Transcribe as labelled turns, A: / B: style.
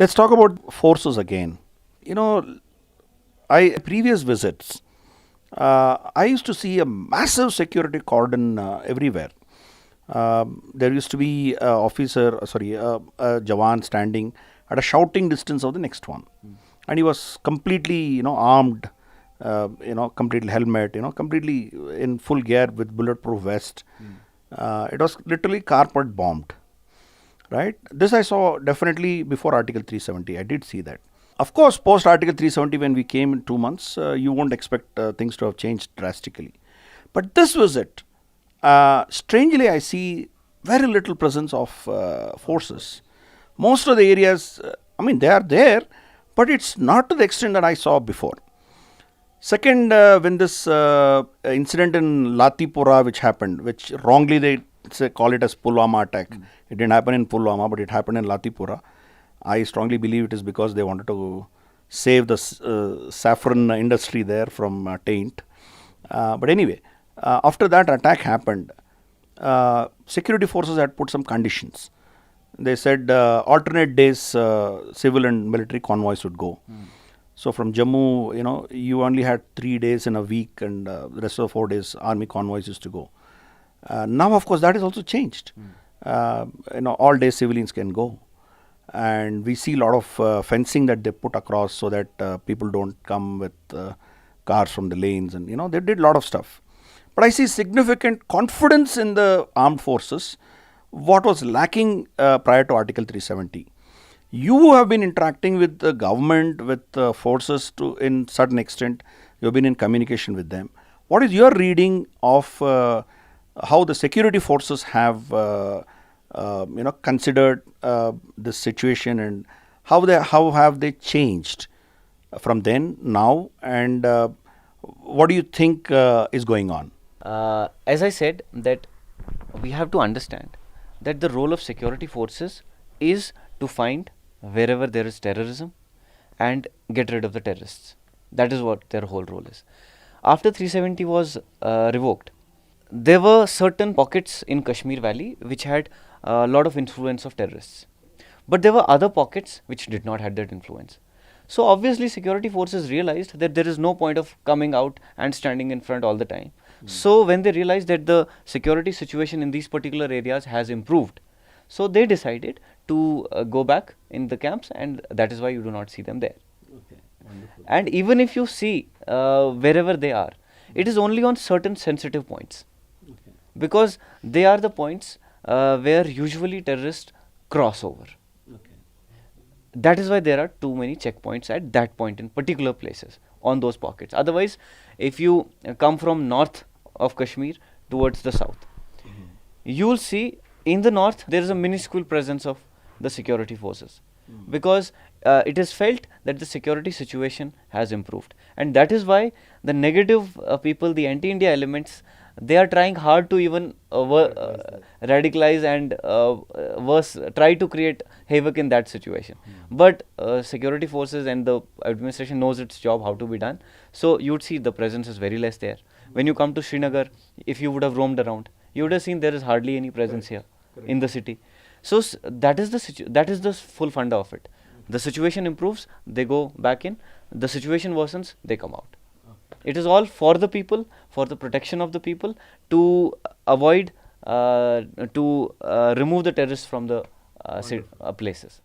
A: Let's talk about forces again. You know, previous visits, I used to see a massive security cordon everywhere. There used to be a Jawan standing at a shouting distance of the next one, and he was completely, armed, completely helmet, completely in full gear with bulletproof vest. It was literally carpet bombed, right? This I saw definitely before Article 370. I did see that. Of course, post Article 370, when we came in 2 months, you won't expect things to have changed drastically. But this visit, strangely, I see very little presence of forces. Most of the areas, they are there, but it's not to the extent that I saw before. Second, when this incident in Latipura, which happened, which wrongly they call it as Pulwama attack. It didn't happen in Pulwama, but it happened in Latipura. I strongly believe it is because they wanted to save the saffron industry there from taint. But anyway, after that attack happened, security forces had put some conditions. They said alternate days civil and military convoys would go. So from Jammu, you only had 3 days in a week, and the rest of the 4 days army convoys used to go. Now, of course, that is also changed. All day civilians can go. And we see a lot of fencing that they put across so that people don't come with cars from the lanes, and they did a lot of stuff. But I see significant confidence in the armed forces, what was lacking prior to Article 370. You have been interacting with the government, with forces to in certain extent. You have been in communication with them. What is your reading of how the security forces have considered this situation, and how have they changed from then now, and what do you think is going on?
B: As I said, that we have to understand that the role of security forces is to find wherever there is terrorism and get rid of the terrorists. That is what their whole role is. After 370 was revoked, there were certain pockets in Kashmir Valley which had a lot of influence of terrorists. But there were other pockets which did not have that influence. So obviously security forces realized that there is no point of coming out and standing in front all the time. So when they realized that the security situation in these particular areas has improved, so they decided to go back in the camps, and that is why you do not see them there.
A: Okay, wonderful.
B: And even if you see wherever they are, it is only on certain sensitive points.
A: Okay.
B: Because they are the points where usually terrorists cross over.
A: Okay.
B: That is why there are too many checkpoints at that point in particular places on those pockets. Otherwise, if you come from north of Kashmir towards the south, you will see in the north there is a minuscule presence of the security forces, because it is felt that the security situation has improved, and that is why the negative people, the anti-India elements, they are trying hard to even radicalize and try to create havoc in that situation. But security forces and the administration knows its job how to be done. So you would see the presence is very less there. When you come to Srinagar, if you would have roamed around, you would have seen there is hardly any presence here in the city. So that is the full funda of it. The situation improves, they go back in. The situation worsens, they come out. It is all for the people, for the protection of the people, to avoid, remove the terrorists from the places.